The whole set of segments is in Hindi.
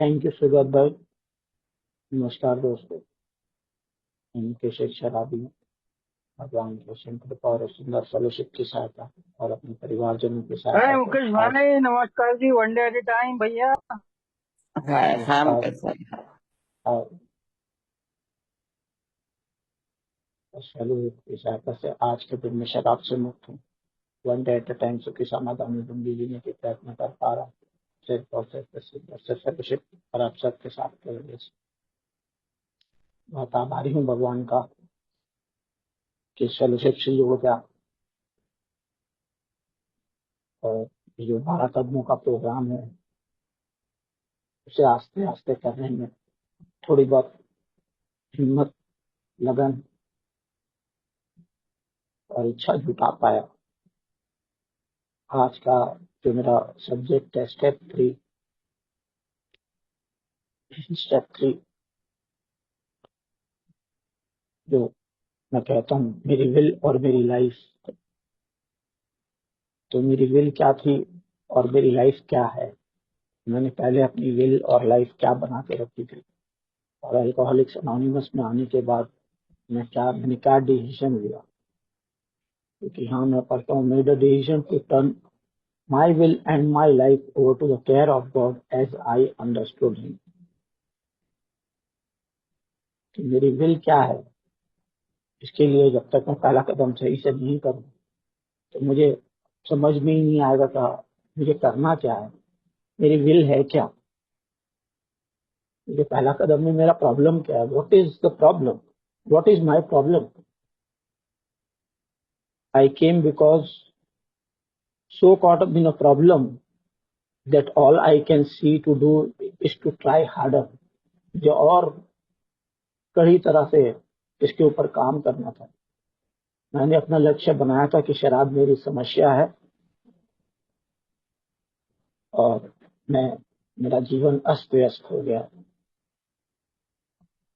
थैंक यू सुगत भाई। नमस्कार दोस्तों। इनके शिव शराबी भगवान के असीम कृपा और सुंदर फellowship की सहायता और अपने परिवारजनों की अरे सहायता से मुकेश आज भाई, नमस्कार जी। One day at a time भैया। हाय हाय नमस्कार। मुकेश भाई, हाय। और fellowship की सहायता से आज के दिन में शराब से मुक्त हूँ। One day at a time सुखी समाधान जिंदगी जीने की प्रयत्न कर पा रहा हूँ। सिर्फ और सिर्फ fellowship और आप सबके साथ की वजह से बहुत आभारी हूँ भगवान का कि इस fellowship से जुड़ गया। और ये जो 12 कदमों का प्रोग्राम है उसे आस्ते आस्ते करने में थोड़ी बहुत हिम्मत, लगन और इच्छा जुटा पाया। आज का जो मेरा सब्जेक्ट है स्टेप 3 जो मैं कहता हूँ मेरी विल और मेरी लाइफ। तो मेरी विल क्या थी और मेरी लाइफ क्या है, मैंने पहले अपनी विल और लाइफ क्या बना के रखी थी, और अल्कोहलिक्स अनोनिमस में आने के बाद मैंने क्या डिसीजन लिया। क्योंकि हाँ, मैं पढ़ता हूँ made a decision to turn my will and my life over to the care of God as I understood him. कि मेरी विल क्या है, इसके लिए जब तक मैं पहला कदम सही से नहीं करूँ तो मुझे समझ में ही नहीं आएगा था मुझे करना क्या है, मेरी विल है क्या, मुझे पहला कदम में मेरा प्रॉब्लम क्या है, what is the problem, what is my problem. I came because so caught up in a problem that all I can see to do is to try harder। जो और कई तरह से इसके ऊपर काम करना था। मैंने अपना लक्ष्य बनाया था कि शराब मेरी समस्या है और मेरा जीवन अस्त व्यस्त हो गया।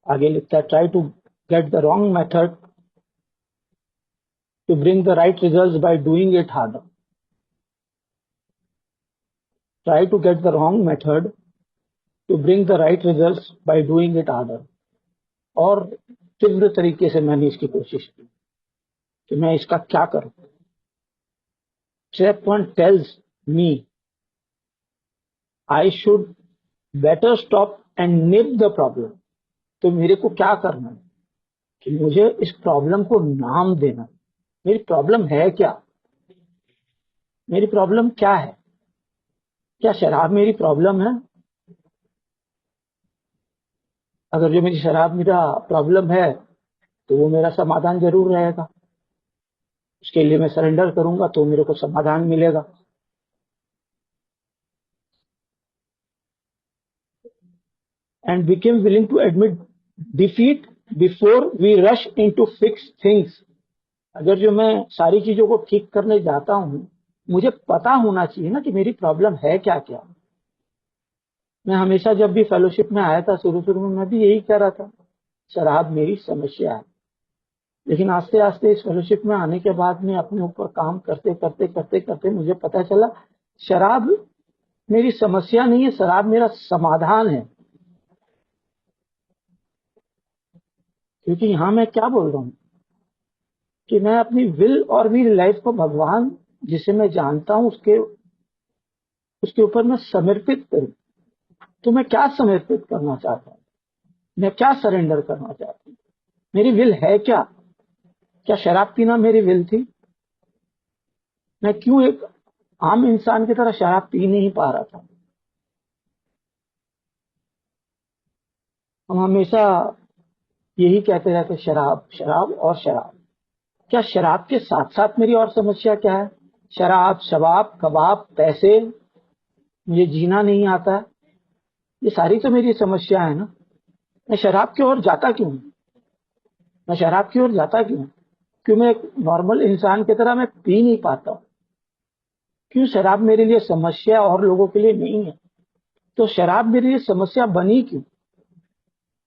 आगे लिखता है, try to get the wrong method to bring the right results by doing it harder। Try to get the wrong method to bring the right results by doing it harder। और तीव्र तरीके से मैंने इसकी कोशिश की कि मैं इसका क्या करूं। Step 1 tells me I should better stop and nip the problem। तो मेरे को क्या करना है कि मुझे इस प्रॉब्लम को नाम देना है। मेरी प्रॉब्लम है क्या, मेरी प्रॉब्लम क्या है, क्या शराब मेरी प्रॉब्लम है। अगर जो मेरी शराब मेरा प्रॉब्लम है तो वो मेरा समाधान जरूर रहेगा। उसके लिए मैं सरेंडर करूंगा तो मेरे को समाधान मिलेगा। And became willing to admit defeat before we rush into fix things. अगर जो मैं सारी चीजों को ठीक करने जाता हूँ, मुझे पता होना चाहिए ना कि मेरी प्रॉब्लम है क्या क्या। मैं हमेशा जब भी फेलोशिप में आया था शुरू शुरू में मैं भी यही कह रहा था, शराब मेरी समस्या है। लेकिन आस्ते आस्ते इस फेलोशिप में आने के बाद में अपने ऊपर काम करते करते करते करते मुझे पता चला शराब मेरी समस्या नहीं है, शराब मेरा समाधान है। क्योंकि यहाँ मैं क्या बोल रहा हूँ कि मैं अपनी विल और मेरी लाइफ को भगवान जिसे मैं जानता हूँ उसके ऊपर मैं समर्पित करूँ। तो मैं क्या समर्पित करना चाहता हूँ, मैं क्या सरेंडर करना चाहता हूँ, मेरी विल है क्या। क्या शराब पीना मेरी विल थी। मैं क्यों एक आम इंसान की तरह शराब पी नहीं पा रहा था। हम हमेशा यही कहते रहते, शराब शराब और शराब। क्या शराब के साथ साथ मेरी और समस्या क्या है। शराब, शबाब, कबाब, पैसे, मुझे जीना नहीं आता है, ये सारी तो मेरी समस्या है ना। मैं शराब की ओर जाता क्यों, मैं शराब की ओर जाता क्यों, क्यों मैं एक नॉर्मल इंसान की तरह मैं पी नहीं पाता हूँ। क्यों शराब मेरे लिए समस्या और लोगों के लिए नहीं है। तो शराब मेरे लिए समस्या बनी क्यों,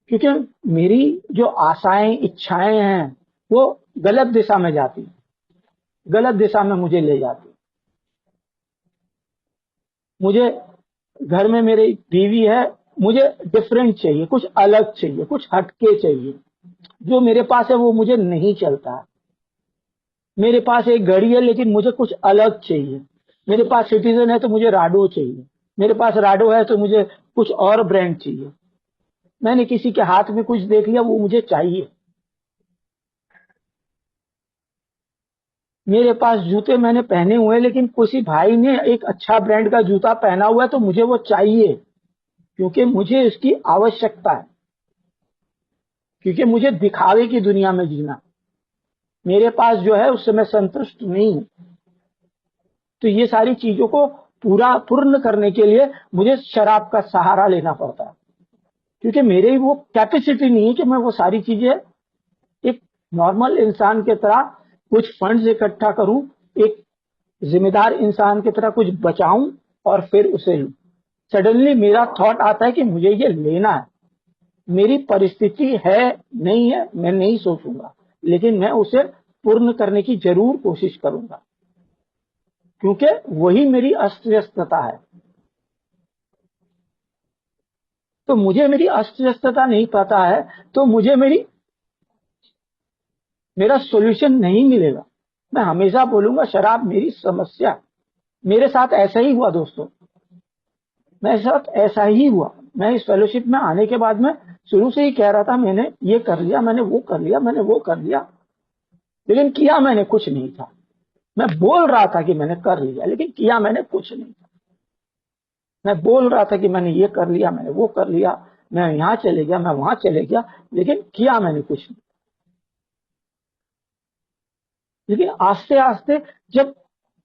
क्योंकि मेरी जो आशाएं इच्छाएं हैं वो गलत दिशा में जाती, गलत दिशा में मुझे ले जाती। मुझे घर में मेरी बीवी है, मुझे डिफरेंट चाहिए, कुछ अलग चाहिए, कुछ हटके चाहिए। जो मेरे पास है वो मुझे नहीं चलता। मेरे पास एक घड़ी है लेकिन मुझे कुछ अलग चाहिए। मेरे पास सिटीजन है तो मुझे राडो चाहिए। मेरे पास राडो है तो मुझे कुछ और ब्रांड चाहिए। मैंने किसी के हाथ में कुछ देख लिया, वो मुझे चाहिए। मेरे पास जूते मैंने पहने हुए हैं लेकिन किसी भाई ने एक अच्छा ब्रांड का जूता पहना हुआ है तो मुझे वो चाहिए, क्योंकि मुझे इसकी आवश्यकता है, क्योंकि मुझे दिखावे की दुनिया में जीना। मेरे पास जो है उससे मैं संतुष्ट नहीं हूं। तो ये सारी चीजों को पूर्ण करने के लिए मुझे शराब का सहारा लेना पड़ता है, क्योंकि मेरे वो कैपेसिटी नहीं है कि मैं वो सारी चीजें एक नॉर्मल इंसान की तरह कुछ फंड्स इकट्ठा करूं, एक जिम्मेदार इंसान की तरह कुछ बचाऊं और फिर उसे लूं। सडनली मेरा थॉट आता है कि मुझे ये लेना है। मेरी परिस्थिति है नहीं है, मैं नहीं सोचूंगा, लेकिन मैं उसे पूर्ण करने की जरूर कोशिश करूंगा, क्योंकि वही मेरी अस्त व्यस्तता है। तो मुझे मेरी अस्त व्यस्तता नहीं पता है तो मुझे मेरा सॉल्यूशन नहीं मिलेगा। मैं हमेशा बोलूंगा शराब मेरी समस्या है। मेरे साथ ऐसा ही हुआ दोस्तों, मेरे साथ ऐसा ही हुआ। मैं इस फेलोशिप में आने के बाद में शुरू से ही कह रहा था मैंने ये कर लिया, मैंने वो कर लिया, मैंने वो कर लिया, लेकिन किया मैंने कुछ नहीं था। मैं बोल रहा था कि मैंने कर लिया, लेकिन किया मैंने कुछ नहीं था। मैं बोल रहा था कि मैंने ये कर लिया, मैंने वो कर लिया, मैं यहाँ चले गया, मैं वहां चले गया, लेकिन किया मैंने कुछ नहीं। लेकिन आस्ते आस्ते जब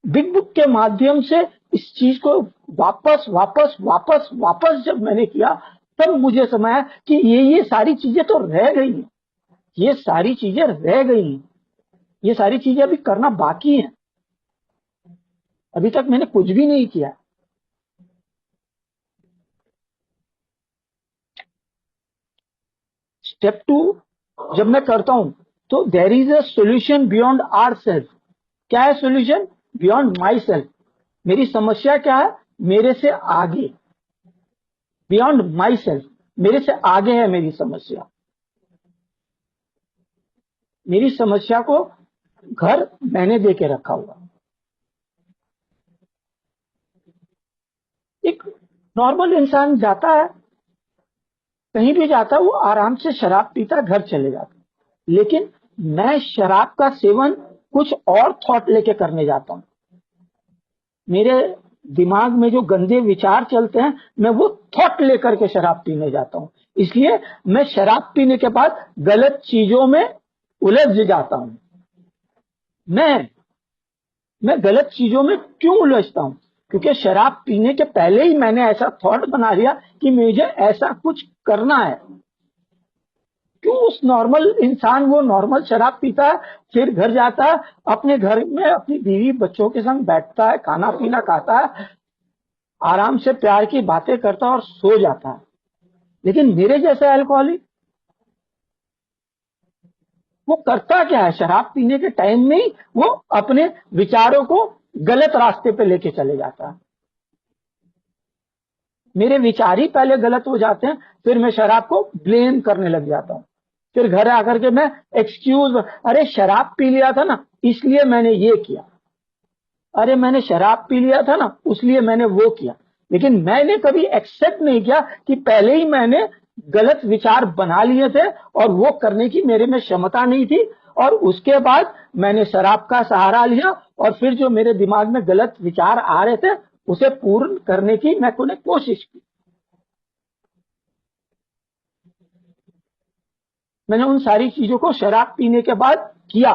बिग बुक के माध्यम से इस चीज को वापस वापस वापस वापस जब मैंने किया, तब मुझे समझ आया कि ये सारी चीजें तो रह गई हैं। ये सारी चीजें रह गई हैं। ये सारी चीजें अभी करना बाकी है। अभी तक मैंने कुछ भी नहीं किया। स्टेप 2 जब मैं करता हूं तो there is a solution beyond our self. क्या है सॉल्यूशन? Beyond my self. मेरी समस्या क्या है? मेरे से आगे, बियॉन्ड माई सेल्फ, मेरे से आगे है मेरी समस्या। मेरी समस्या को घर मैंने दे के रखा हुआ। एक नॉर्मल इंसान जाता है, कहीं भी जाता है, वो आराम से शराब पीता, घर चले जाता। लेकिन मैं शराब का सेवन कुछ और थॉट लेके करने जाता हूँ। मेरे दिमाग में जो गंदे विचार चलते हैं, मैं वो थॉट लेकर के शराब पीने जाता हूँ। इसलिए मैं शराब पीने के बाद गलत चीजों में उलझ जाता हूँ। मैं गलत चीजों में क्यों उलझता हूँ? क्योंकि शराब पीने के पहले ही मैंने ऐसा थॉट बना लिया कि मुझे ऐसा कुछ करना है। क्यों उस नॉर्मल इंसान वो नॉर्मल शराब पीता है, फिर घर जाता है, अपने घर में अपनी बीवी बच्चों के संग बैठता है, खाना पीना खाता है, आराम से प्यार की बातें करता है और सो जाता है। लेकिन मेरे जैसे अल्कोहलिक, वो करता क्या है? शराब पीने के टाइम में ही वो अपने विचारों को गलत रास्ते पे लेके चले जाता है। मेरे विचार ही पहले गलत हो जाते हैं, फिर मैं शराब को ब्लेम करने लग जाता हूँ। फिर घर आकर के मैं एक्सक्यूज, अरे शराब पी लिया था ना इसलिए मैंने ये किया, अरे मैंने शराब पी लिया था ना इसलिए मैंने वो किया। लेकिन मैंने कभी एक्सेप्ट नहीं किया कि पहले ही मैंने गलत विचार बना लिए थे और वो करने की मेरे में क्षमता नहीं थी, और उसके बाद मैंने शराब का सहारा लिया और फिर जो मेरे दिमाग में गलत विचार आ रहे थे उसे पूर्ण करने की मैंने कोशिश की। मैंने उन सारी चीजों को शराब पीने के बाद किया।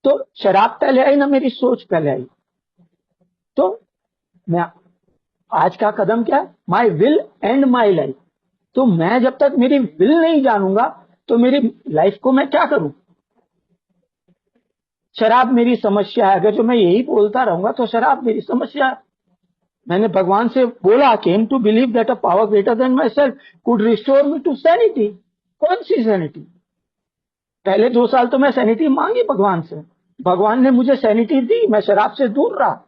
तो शराब पहले आई ना, मेरी सोच पहले आई। तो मैं आज का कदम क्या है? माई विल एंड माई लाइफ। तो मैं जब तक मेरी विल नहीं जानूंगा तो मेरी लाइफ को मैं क्या करूं? शराब मेरी समस्या है, अगर जो मैं यही बोलता रहूंगा तो शराब मेरी समस्या है। मैंने भगवान से बोला, came to believe that a power greater than my self could restore me to sanity. कौन सी सैनिटी? पहले 2 साल तो मैं सैनिटी मांगी भगवान से, भगवान ने मुझे सैनिटी दी, मैं शराब से दूर रहा।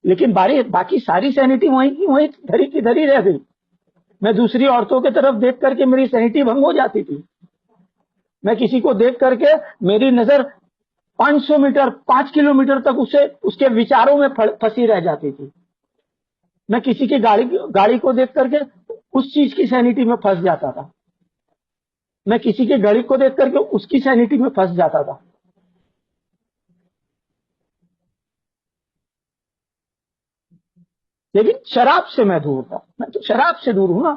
लेकिन बाकी सारी सैनिटी वहीं की वहीं धरी की धरी रह गई। मैं दूसरी औरतों की तरफ देख करके मेरी सैनिटी भंग हो जाती थी। मैं किसी को देख करके मेरी नजर 500 मीटर 5 किलोमीटर तक उसके विचारों में फंसी रह जाती थी। मैं किसी की गाड़ी को देख करके उस चीज की सैनिटी में फंस जाता था। मैं किसी की गाड़ी को देख करके उसकी सैनिटी में फंस जाता था। लेकिन शराब से मैं दूर था। मैं तो शराब से दूर हूं ना,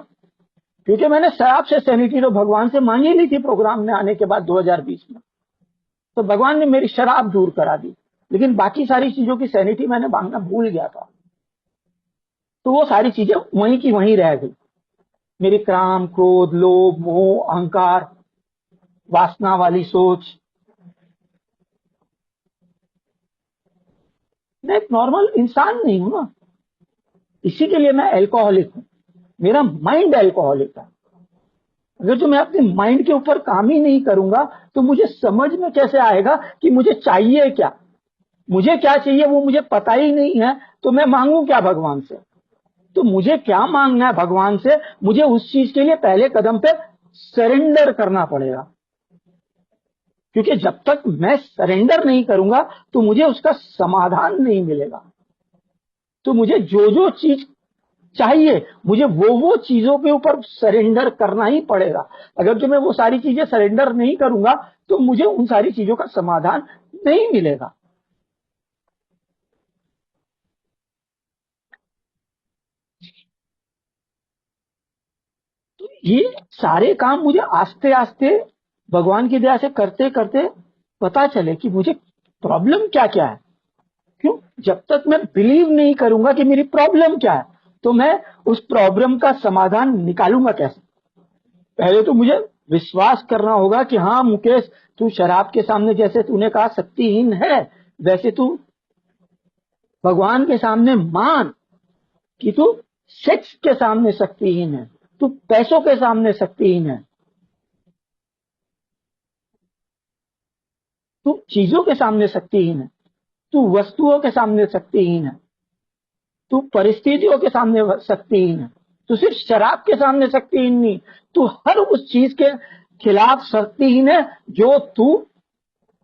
क्योंकि मैंने शराब से सैनिटी तो भगवान से मांगी ली थी प्रोग्राम में आने के बाद 2020 में। तो भगवान ने मेरी शराब दूर करा दी, लेकिन बाकी सारी चीजों की सैनिटी मैंने मांगना भूल गया था। तो वो सारी चीजें वहीं की वहीं रह गई। मेरी काम, क्रोध, लोभ, मोह, अहंकार, वासना वाली सोच। मैं एक नॉर्मल इंसान नहीं हूं ना, इसी के लिए मैं अल्कोहलिक हूं। मेरा माइंड अल्कोहलिक है। अगर जो मैं अपने माइंड के ऊपर काम ही नहीं करूंगा तो मुझे समझ में कैसे आएगा कि मुझे चाहिए क्या, मुझे क्या चाहिए वो मुझे पता ही नहीं है। तो मैं मांगू क्या भगवान से? तो मुझे क्या मांगना है भगवान से? मुझे उस चीज के लिए पहले कदम पे सरेंडर करना पड़ेगा, क्योंकि जब तक मैं सरेंडर नहीं करूंगा तो मुझे उसका समाधान नहीं मिलेगा। तो मुझे जो जो चीज चाहिए, मुझे वो चीजों के ऊपर सरेंडर करना ही पड़ेगा। अगर जो मैं वो सारी चीजें सरेंडर नहीं करूंगा तो मुझे उन सारी चीजों का समाधान नहीं मिलेगा। तो ये सारे काम मुझे आस्ते आस्ते भगवान की दया से करते करते पता चले कि मुझे प्रॉब्लम क्या क्या है। क्यों? जब तक मैं बिलीव नहीं करूंगा कि मेरी प्रॉब्लम क्या है, तो मैं उस प्रॉब्लम का समाधान निकालूंगा कैसे? पहले तो मुझे विश्वास करना होगा कि हाँ मुकेश, तू शराब के सामने जैसे तूने कहा शक्तिहीन है, वैसे तू भगवान के सामने मान कि तू सेक्स के सामने शक्तिहीन है, तू पैसों के सामने शक्तिहीन है, तू चीजों के सामने शक्तिहीन है, तू वस्तुओं के सामने शक्तिहीन है, तू परिस्थितियों के सामने शक्तिहीन है। तू सिर्फ शराब के सामने शक्तिहीन नहीं, तू हर उस चीज के खिलाफ शक्तिहीन है जो तू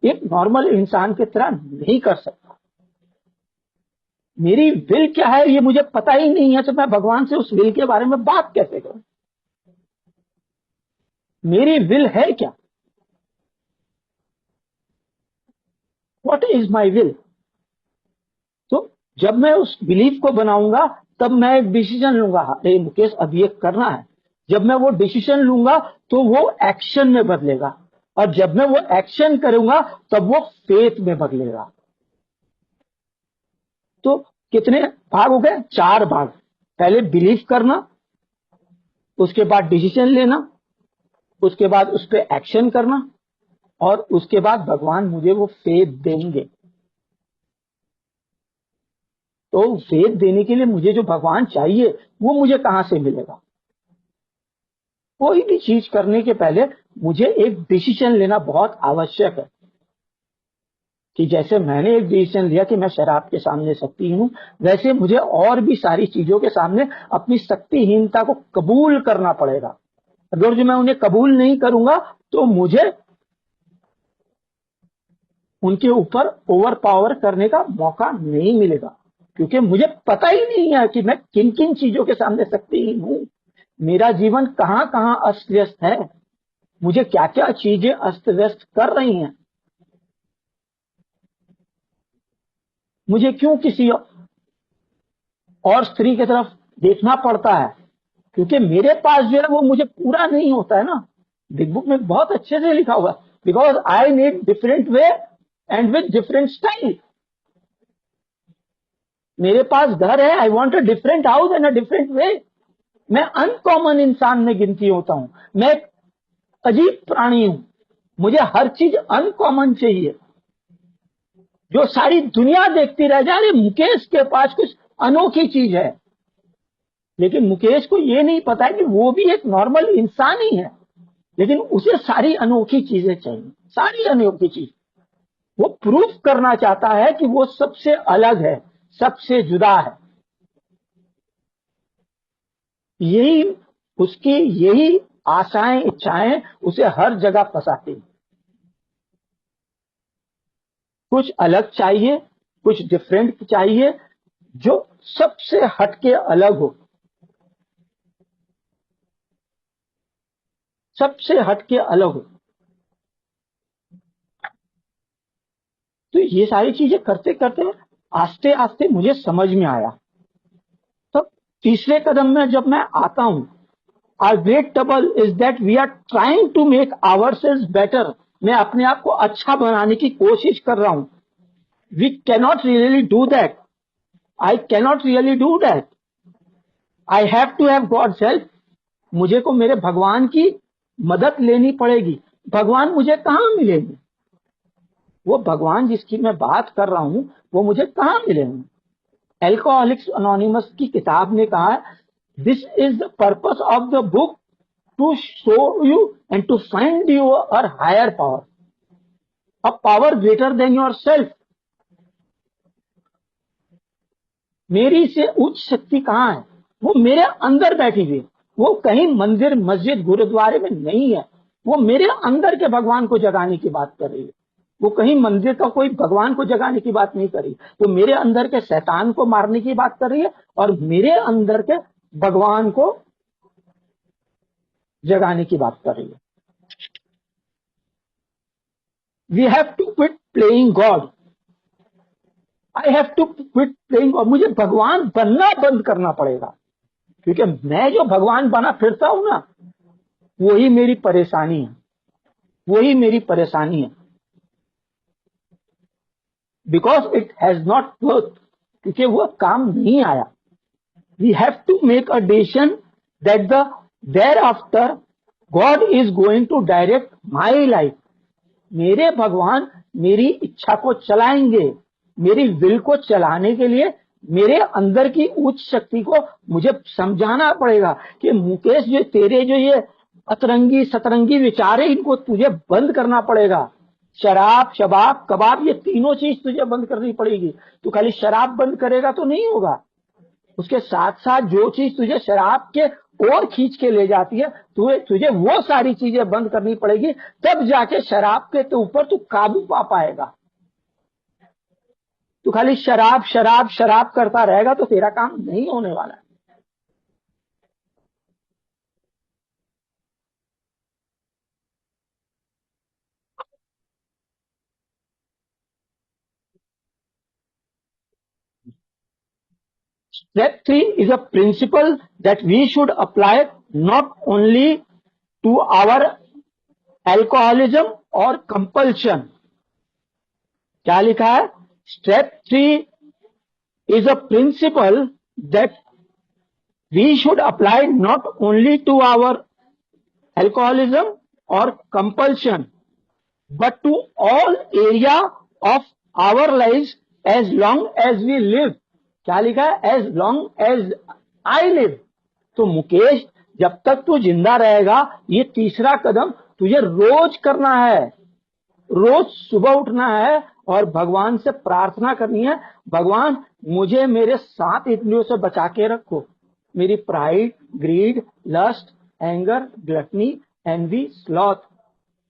एक नॉर्मल इंसान की तरह नहीं कर सकता। मेरी विल क्या है ये मुझे पता ही नहीं है, तो मैं भगवान से उस विल के बारे में बात कैसे करूं? मेरी विल है क्या? What is my will? तो जब मैं उस बिलीफ को बनाऊंगा तब मैं एक डिसीजन लूंगा, अरे मुकेश अब ये करना है। जब मैं वो डिसीजन लूंगा तो वो एक्शन में बदलेगा, और जब मैं वो एक्शन करूंगा तब वो फेथ में बदलेगा। तो कितने भाग हो गए? 4 भाग। पहले बिलीव करना, उसके बाद डिसीजन लेना, उसके बाद उस पर एक्शन करना, और उसके बाद भगवान मुझे वो फेथ देंगे। तो फेथ देने के लिए मुझे जो भगवान चाहिए वो मुझे कहां से मिलेगा? कोई भी चीज करने के पहले मुझे एक डिसीजन लेना बहुत आवश्यक है। कि जैसे मैंने एक डिसीजन लिया कि मैं शराब के सामने शक्तिहीन हूं, वैसे मुझे और भी सारी चीजों के सामने अपनी शक्तिहीनता को कबूल करना पड़ेगा। अगर जो मैं उन्हें कबूल नहीं करूंगा तो मुझे उनके ऊपर ओवर पावर करने का मौका नहीं मिलेगा, क्योंकि मुझे पता ही नहीं है कि मैं किन किन चीजों के सामने शक्तिहीन हूं। मेरा जीवन कहां कहां अस्त व्यस्त है, मुझे क्या क्या चीजें अस्त व्यस्त कर रही हैं, मुझे क्यों किसी और स्त्री की तरफ देखना पड़ता है, क्योंकि मेरे पास जो है वो मुझे पूरा नहीं होता है ना। बिग बुक में बहुत अच्छे से लिखा हुआ, because I need different way and with different style. मेरे पास घर है, I want a different house and a different way. मैं अनकॉमन इंसान में गिनती होता हूं, मैं एक अजीब प्राणी हूं, मुझे हर चीज अनकॉमन चाहिए। जो सारी दुनिया देखती रह जाए, मुकेश के पास कुछ अनोखी चीज है, लेकिन मुकेश को ये नहीं पता है कि वो भी एक नॉर्मल इंसान ही है, लेकिन उसे सारी अनोखी चीजें चाहिए, सारी अनोखी चीज। वो प्रूफ करना चाहता है कि वो सबसे अलग है, सबसे जुदा है। यही उसकी यही आशाएं इच्छाएं उसे हर जगह फंसाती हैं। कुछ अलग चाहिए, कुछ डिफरेंट चाहिए, जो सबसे हटके अलग हो, सबसे हटके अलग हो। तो ये सारी चीजें करते करते आस्ते आस्ते मुझे समझ में आया। तो तीसरे कदम में जब मैं आता हूं, our great trouble is that we are trying to make ourselves better. मैं अपने आप को अच्छा बनाने की कोशिश कर रहा हूं। We cannot really do that. I cannot really do that. I have to have God's help. मुझे को मेरे भगवान की मदद लेनी पड़ेगी। भगवान मुझे कहाँ मिलेंगे? वो भगवान जिसकी मैं बात कर रहा हूं वो मुझे कहाँ मिलेंगे? एल्कोहलिक्स अनोनिमस की किताब ने कहा है, this is the purpose of the book, to show you and to find your higher power, a power greater than your self. मेरी से उच्च शक्ति कहाँ है? वो मेरे अंदर बैठी हुई है। वो कहीं मंदिर मस्जिद गुरुद्वारे में नहीं है। वो मेरे अंदर के भगवान को जगाने की बात कर रही है। वो कहीं मंदिर का कोई भगवान को जगाने की बात नहीं कर रही। वो मेरे अंदर के शैतान को मारने की बात कर रही है और मेरे अंदर के भगवान को जगाने की बात कर रही है। We have to quit playing God. I have to quit playing God. मुझे भगवान बनना बंद करना पड़ेगा, क्योंकि मैं जो भगवान बना फिरता हूं ना, वही मेरी परेशानी है। वही मेरी परेशानी है। Because it has not work, क्योंकि वो काम नहीं आया। We have to make a decision that the thereafter God is going to direct my life. मेरे भगवान मेरी इच्छा को चलाएंगे। मेरी विल को चलाने के लिए मेरे अंदर की उच्च शक्ति को मुझे समझाना पड़ेगा कि मुकेश, जो तेरे जो ये अतरंगी सतरंगी विचार है, इनको तुझे बंद करना पड़ेगा। शराब शबाब कबाब ये तीनों चीज तुझे बंद करनी पड़ेगी। तू खाली शराब बंद करेगा तो नहीं होगा। उसके साथ साथ जो चीज तुझे शराब के और खींच के ले जाती है, तुझे वो सारी चीजें बंद करनी पड़ेगी। तब जाके शराब के ऊपर तू काबू पा पाएगा। तू खाली शराब शराब शराब करता रहेगा तो तेरा काम नहीं होने वाला है। Step 3 is a principle that we should apply not only to our alcoholism or compulsion. क्या लिखा है? Step 3 is a principle that we should apply not only to our alcoholism or compulsion, but to all area of our lives as long as we live. क्या लिखा है? As long as I live. तो मुकेश, जब तक तू जिंदा रहेगा, ये तीसरा कदम तुझे रोज करना है। रोज सुबह उठना है और भगवान से प्रार्थना करनी है, भगवान मुझे मेरे 7 इंद्रियों से बचा के रखो। मेरी pride, greed, lust, anger, gluttony, envy, sloth,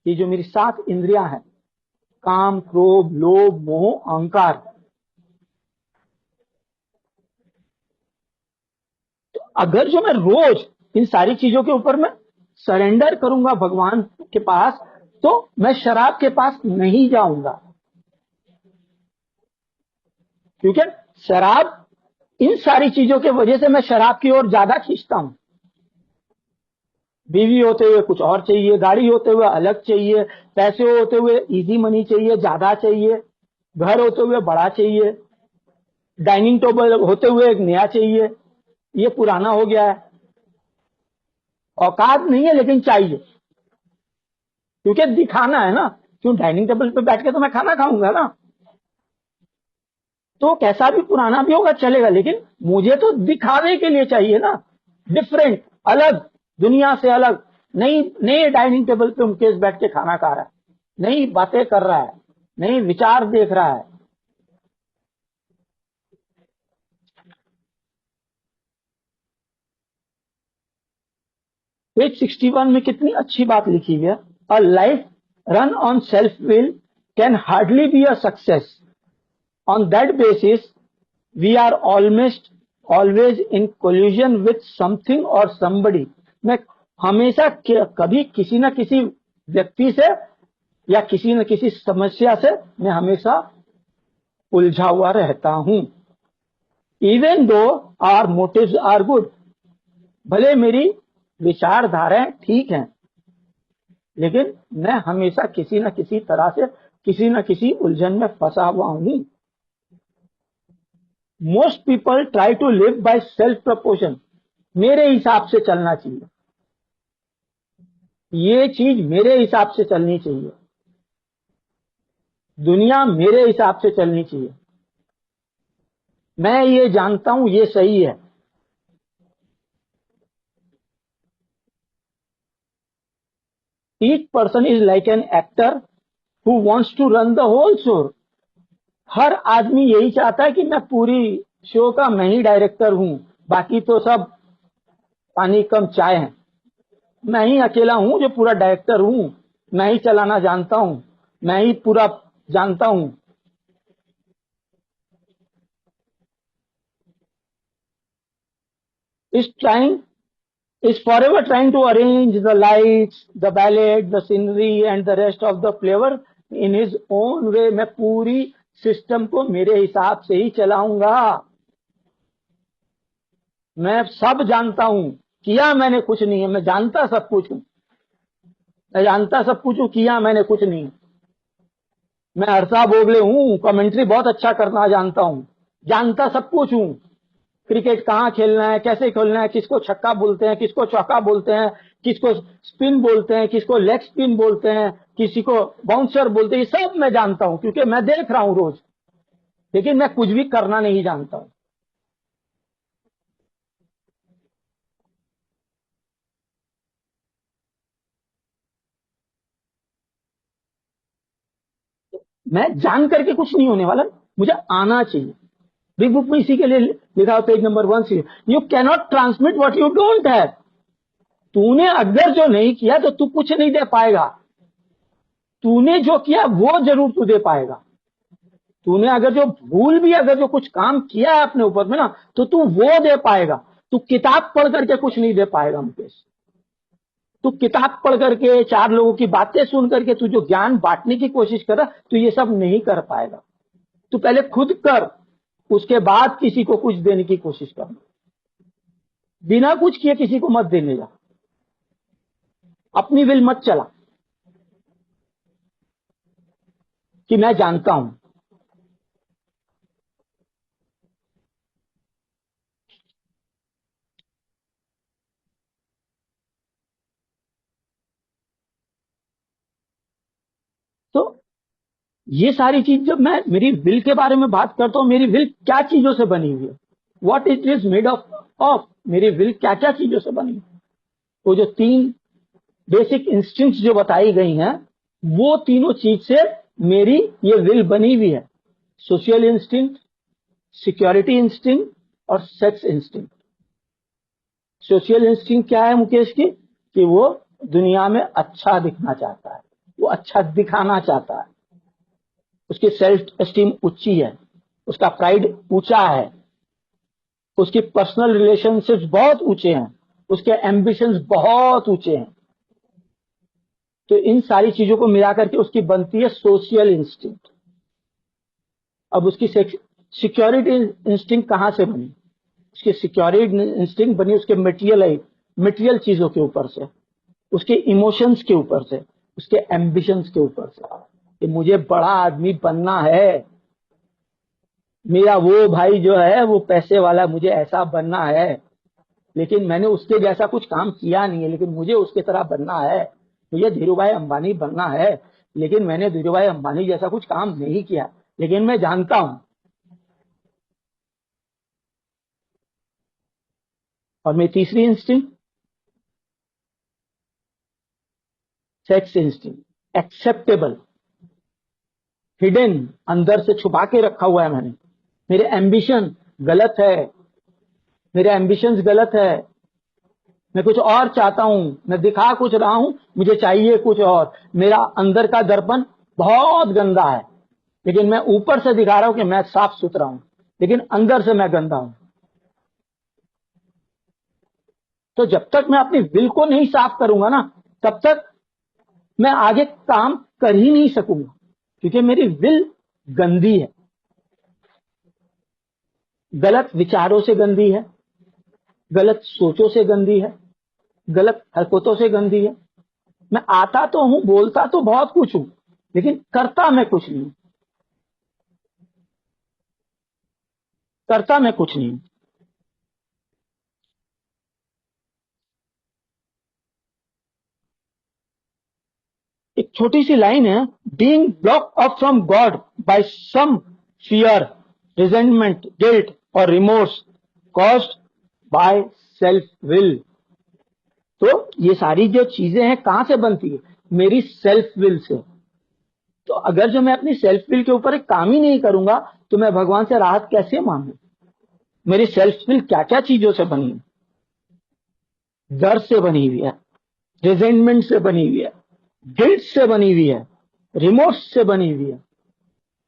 ये जो मेरी 7 इंद्रियां हैं, काम, क्रोध, लोभ, मोह, अहंकार। तो अगर जो मैं रोज इन सारी चीजों के ऊपर मैं सरेंडर करूंगा भगवान के पास, तो मैं शराब के पास नहीं जाऊंगा। क्योंकि शराब, इन सारी चीजों की वजह से मैं शराब की ओर ज्यादा खींचता हूं। बीवी होते हुए कुछ और चाहिए, गाड़ी होते हुए अलग चाहिए, पैसे होते हुए इजी मनी चाहिए, ज्यादा चाहिए, घर होते हुए बड़ा चाहिए, डाइनिंग टेबल होते हुए एक नया चाहिए। ये पुराना हो गया है। औकात नहीं है लेकिन चाहिए, क्योंकि दिखाना है ना। क्यों, डाइनिंग टेबल पे बैठ के तो मैं खाना खाऊंगा ना। तो कैसा भी पुराना भी होगा चलेगा, लेकिन मुझे तो दिखावे के लिए चाहिए ना। डिफरेंट, अलग, दुनिया से अलग। नई डाइनिंग टेबल पे मुकेश बैठ के खाना खा रहा है, नई बातें कर रहा है, नई विचार देख रहा है। पेज 61 में कितनी अच्छी बात लिखी हुई है। A life run on self will can hardly be a success. On that basis we are almost always in collusion with something और समबडी। मैं हमेशा कभी किसी न किसी व्यक्ति से या किसी न किसी समस्या से मैं हमेशा उलझा हुआ रहता हूं। Even though our motives are good, भले मेरी विचारधाराएं ठीक हैं, लेकिन मैं हमेशा किसी न किसी तरह से किसी न किसी उलझन में फंसा हुआ हूं। Most people try to live by self proportion. मेरे हिसाब से चलना चाहिए, ये चीज मेरे हिसाब से चलनी चाहिए, दुनिया मेरे हिसाब से चलनी चाहिए, मैं ये जानता हूं ये सही है। Each person is like an actor who wants to run the whole show. हर आदमी यही चाहता है कि मैं पूरी शो का मैं ही डायरेक्टर हूं, बाकी तो सब पानी कम चाय है। मैं ही अकेला हूं जो पूरा डायरेक्टर हूं, मैं ही चलाना जानता हूं, मैं ही पूरा जानता हूं। इस time is forever trying to arrange the lights, the ballet, the scenery and the rest of the flavor in his own way। मैं पूरी सिस्टम को मेरे हिसाब से ही चलाऊंगा। मैं सब जानता हूं, किया मैंने कुछ नहीं है, मैं जानता सब कुछ हूं, मैं जानता सब कुछ हूं, किया मैंने कुछ नहीं है। मैं हर्षा भोगले हूं, कमेंट्री बहुत अच्छा करना जानता हूं, जानता सब कुछ हूं। क्रिकेट कहाँ खेलना है, कैसे खेलना है, किसको छक्का बोलते हैं, किसको चौका बोलते हैं, किसको स्पिन बोलते हैं, किसको लेग स्पिन बोलते हैं, किसी को बाउंसर बोलते हैं, ये सब मैं जानता हूं क्योंकि मैं देख रहा हूं रोज। लेकिन मैं कुछ भी करना नहीं जानता हूं। मैं जान करके कुछ नहीं होने वाला, मुझे आना चाहिए। बिग बुक में इसी के लिए लिखा हुआ पेज नंबर 1 से, you cannot transmit what you don't have. तूने अगर जो नहीं किया तो तू कुछ नहीं दे पाएगा, तूने जो किया वो जरूर तू दे पाएगा। तूने अगर जो भूल भी अगर जो कुछ काम किया है अपने ऊपर में ना, तो तू वो दे पाएगा। तू किताब पढ़ करके कुछ नहीं दे पाएगा मुकेश। तू किताब पढ़ करके 4 लोगों की बातें सुन करके तू जो ज्ञान बांटने की कोशिश कर रहा, तू ये सब नहीं कर पाएगा। तू पहले खुद कर, उसके बाद किसी को कुछ देने की कोशिश कर। बिना कुछ किए किसी को मत देने जा, अपनी विल मत चला कि मैं जानता हूं। तो ये सारी चीज जब मैं मेरी विल के बारे में बात करता हूं, मेरी विल क्या चीजों से बनी हुई है, what it is made of मेरी विल क्या क्या चीजों से बनी। वो जो 3 बेसिक इंस्टिंक्ट्स जो बताई गई हैं, वो तीनों चीज से मेरी ये विल बनी हुई है। सोशल इंस्टिंक्ट, सिक्योरिटी इंस्टिंक्ट और सेक्स इंस्टिंक्ट। सोशल इंस्टिंक्ट क्या है मुकेश की, कि वो दुनिया में अच्छा दिखना चाहता है, वो अच्छा दिखाना चाहता है, उसकी सेल्फ एस्टीम ऊंची है, उसका प्राइड ऊंचा है, उसकी पर्सनल रिलेशनशिप्स बहुत ऊंचे हैं, उसके एम्बिशंस बहुत ऊंचे हैं। तो इन सारी चीजों को मिला करके उसकी बनती है सोशल इंस्टिंक्ट। अब उसकी सिक्योरिटी इंस्टिंक्ट कहां से बनी? उसकी सिक्योरिटी इंस्टिंक्ट बनी उसके मटेरियल चीजों के ऊपर से, उसके इमोशंस के ऊपर से, उसके एम्बिशंस के ऊपर से, कि मुझे बड़ा आदमी बनना है, मेरा वो भाई जो है वो पैसे वाला, मुझे ऐसा बनना है। लेकिन मैंने उसके जैसा कुछ काम किया नहीं है, लेकिन मुझे उसके तरह बनना है। मुझे धीरूभाई अंबानी बनना है, लेकिन मैंने धीरूभाई अंबानी जैसा कुछ काम नहीं किया, लेकिन मैं जानता हूं। और मेरी तीसरी instinct sex instinct, acceptable, hidden, अंदर से छुपा के रखा हुआ है मैंने। मेरे एम्बिशन गलत है, मेरे एम्बिशंस गलत है, मैं कुछ और चाहता हूं, मैं दिखा कुछ रहा हूं, मुझे चाहिए कुछ और। मेरा अंदर का दर्पण बहुत गंदा है, लेकिन मैं ऊपर से दिखा रहा हूं कि मैं साफ सुथरा हूं, लेकिन अंदर से मैं गंदा हूं। तो जब तक मैं अपनी विल को नहीं साफ करूंगा ना, तब तक मैं आगे काम कर ही नहीं सकूंगा, क्योंकि मेरी विल गंदी है, गलत विचारों से गंदी है, गलत सोचों से गंदी है, गलत हरकतों से गंदी है। मैं आता तो हूं, बोलता तो बहुत कुछ हूं, लेकिन करता मैं कुछ नहीं, करता मैं कुछ नहीं। एक छोटी सी लाइन है, being block up from God by some fear, resentment, guilt और remorse caused by self will. तो ये सारी जो चीजें हैं कहां से बनती है? मेरी सेल्फ विल से। तो अगर जो मैं अपनी सेल्फ विल के ऊपर एक काम ही नहीं करूंगा, तो मैं भगवान से राहत कैसे मांगू? मेरी सेल्फ विल क्या क्या चीजों से बनी है? डर से बनी हुई है, रिजेंटमेंट से बनी हुई है, गिल्ट से बनी हुई है, रिमोर्स से बनी हुई है।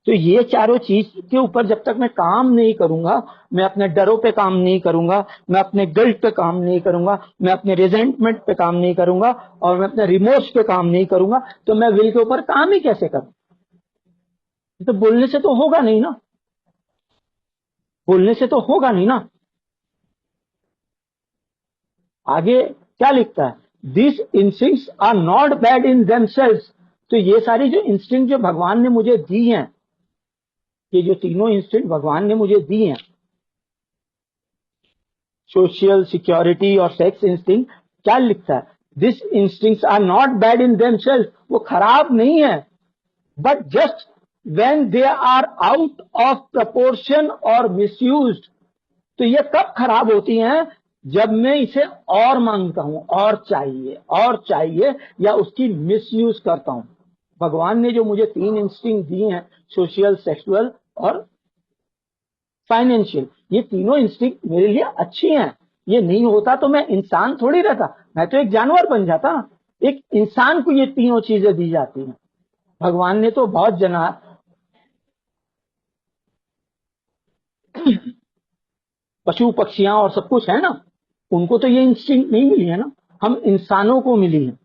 तो ये चारों चीज के ऊपर जब तक मैं काम नहीं करूंगा, मैं अपने डरों पे काम नहीं करूंगा, मैं अपने गिल्ट पे काम नहीं करूंगा, मैं अपने रिजेंटमेंट पे काम नहीं करूंगा, और मैं अपने रिमोर्स पे काम नहीं करूंगा, तो मैं विल के ऊपर काम ही कैसे करूं? तो बोलने से तो होगा नहीं ना, बोलने से तो होगा नहीं ना। आगे क्या लिखता है? This instincts are not bad in themselves. तो ये सारी जो इंस्टिंक्ट जो भगवान ने मुझे दी हैं, ये जो तीनों इंस्टिंक्ट भगवान ने मुझे दी हैं, सोशल सिक्योरिटी और सेक्स इंस्टिंक्ट, क्या लिखता है? This instincts are not bad in themselves, वो खराब नहीं है, but just when they are out of proportion और मिसयूज्ड। तो ये कब खराब होती हैं? जब मैं इसे और मांगता हूं, और चाहिए, या उसकी मिसयूज करता हूं। भगवान ने जो मुझे तीन इंस्टिंक्ट दिए हैं, सोशल, सेक्सुअल और फाइनेंशियल, ये तीनों इंस्टिंक्ट मेरे लिए अच्छी हैं। ये नहीं होता तो मैं इंसान थोड़ी रहता, मैं तो एक जानवर बन जाता। एक इंसान को ये तीनों चीजें दी जाती हैं। भगवान ने तो बहुत जना पशु पक्षियां और सब कुछ है ना, उनको तो ये इंस्टिंक्ट नहीं मिली है ना, हम इंसानों को मिली है।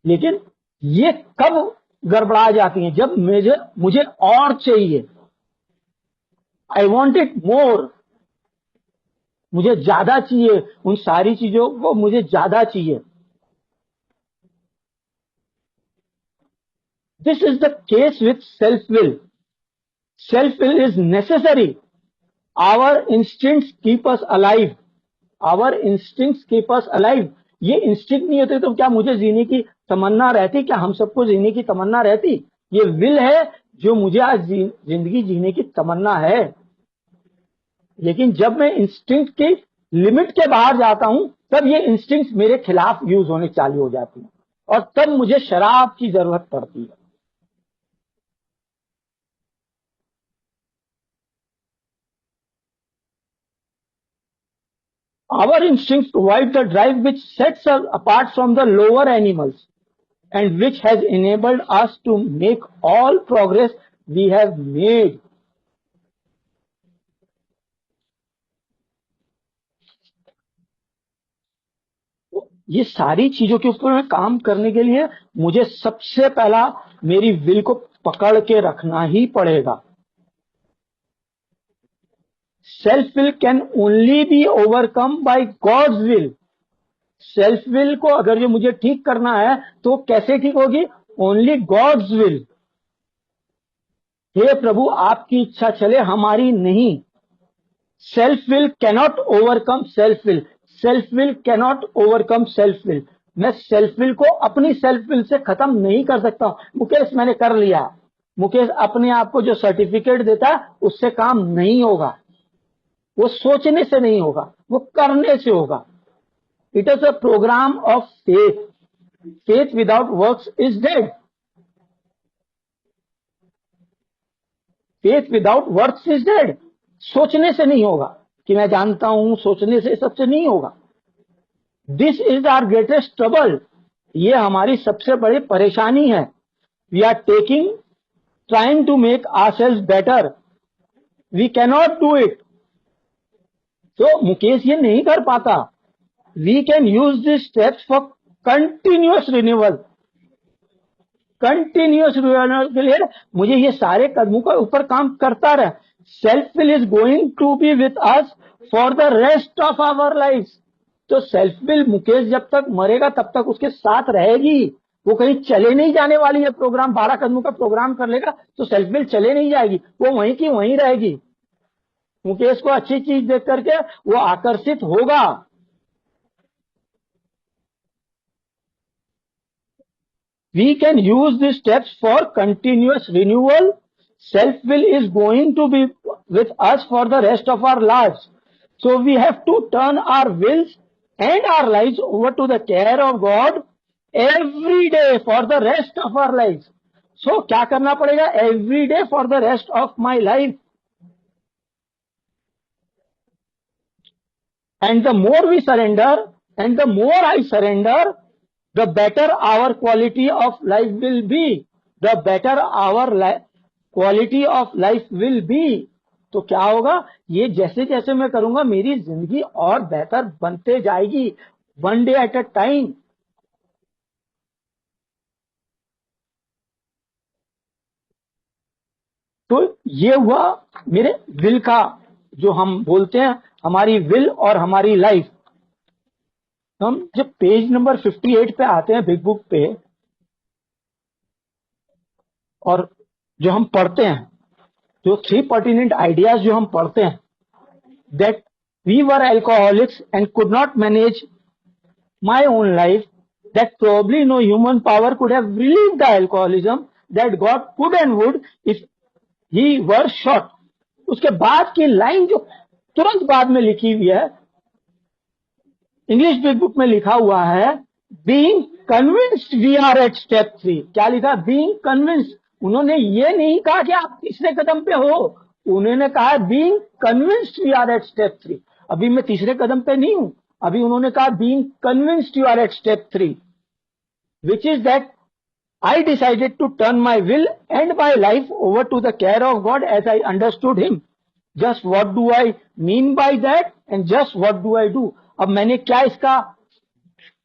लेकिन ये कब गड़बड़ा जाती हैं? जब मुझे और चाहिए, आई वॉन्ट इट मोर, मुझे ज्यादा चाहिए, उन सारी चीजों को मुझे ज्यादा चाहिए। This is the case with self will. Self will is necessary, our instincts keep us alive, our instincts keep us alive. ये इंस्टिंक्ट नहीं होते तो क्या मुझे जीने की तमन्ना रहती? क्या हम सबको जीने की तमन्ना रहती? ये विल है जो मुझे आज जिंदगी जीने की तमन्ना है। लेकिन जब मैं इंस्टिंक्ट की लिमिट के बाहर जाता हूं, तब ये इंस्टिंक्ट मेरे खिलाफ यूज होने चालू हो जाती है, और तब मुझे शराब की जरूरत पड़ती है। Our instincts provide the drive which sets us apart from the lower animals and which has enabled us to make all progress we have made. ये सारी चीजों के ऊपर में काम करने के लिए मुझे सबसे पहला मेरी विल को पकड़ के रखना ही पड़ेगा। Self will can only be overcome by God's will. Self will को अगर जो मुझे ठीक करना है तो कैसे ठीक होगी? Only God's will. हे प्रभु, आपकी इच्छा चले, हमारी नहीं। Self will cannot overcome self will, self will cannot overcome self will. मैं सेल्फ विल को अपनी सेल्फ विल से खत्म नहीं कर सकता हूं। मुकेश, मैंने कर लिया। मुकेश अपने आप को जो सर्टिफिकेट देता है उससे काम नहीं होगा, वो सोचने से नहीं होगा, वो करने से होगा। It is a programme of faith. Faith without works is dead. Faith without works is dead. सोचने से नहीं होगा। कि मैं जानता हूं, सोचने से सबसे नहीं होगा। This is our greatest trouble, ये हमारी सबसे बड़ी परेशानी है। We are taking trying to make ourselves better, we cannot do it. तो मुकेश ये नहीं कर पाता। We can use this steps for continuous renewal. Continuous renewal के लिए मुझे ये सारे कदमों का ऊपर काम करता रहे। Self will is going to be with us for the rest of our life. तो सेल्फ विल मुकेश जब तक मरेगा तब तक उसके साथ रहेगी, वो कहीं चले नहीं जाने वाली है। प्रोग्राम 12 कदमों का प्रोग्राम कर लेगा तो सेल्फ विल चले नहीं जाएगी, वो वहीं की वहीं रहेगी। मुकेश को अच्छी चीज देख करके वो आकर्षित होगा। We can use these steps for continuous renewal. Self will is going to be with us for the rest of our lives. So we have to turn our wills and our lives over to the care of God every day for the rest of our lives. So क्या करना पड़ेगा? Every day for the rest of my life. And the more we surrender and the more I surrender, the better our quality of life will be. The better our quality of life will be. तो क्या होगा? ये जैसे जैसे मैं करूंगा मेरी जिंदगी और बेहतर बनते जाएगी, one day at a time. तो ये हुआ मेरे विल का, जो हम बोलते हैं हमारी विल और हमारी लाइफ। हम जब पेज नंबर 58 पे आते हैं बिग बुक पे, और जो हम पढ़ते हैं, जो 3 पर्टिनेंट आइडियाज जो हम पढ़ते हैं, that we were alcoholics and could not manage my own life, that probably no human power could have relieved the alcoholism, that God could and would if he were sought. उसके बाद की लाइन जो तुरंत बाद में लिखी हुई है, इंग्लिश बिग बुक में लिखा हुआ है, being convinced we are at step 3। क्या लिखा? Being convinced. उन्होंने ये नहीं कहा कि आप तीसरे कदम पे हो, उन्होंने कहा being convinced we are at step 3। अभी मैं तीसरे कदम पे नहीं हूं, अभी उन्होंने कहा being convinced you are at step 3, which is that I decided to turn my will and my life over to the care of God as I understood Him. Just what do I mean by that and just what do I do? अब मैंने क्या इसका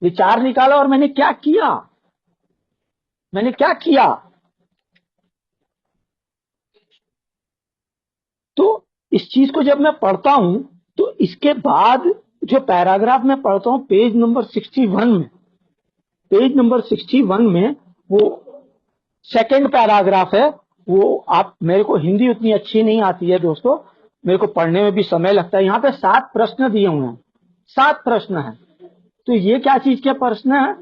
विचार निकाला और मैंने क्या किया? मैंने क्या किया? तो इस चीज को जब मैं पढ़ता हूं तो इसके बाद जो पैराग्राफ मैं पढ़ता हूं पेज नंबर 61 में, पेज नंबर 61 में वो सेकंड पैराग्राफ है। वो आप, मेरे को हिंदी उतनी अच्छी नहीं आती है दोस्तों, मेरे को पढ़ने में भी समय लगता है। यहाँ पे 7 प्रश्न दिए हुए हैं, 7 प्रश्न हैं। तो ये क्या चीज के प्रश्न है?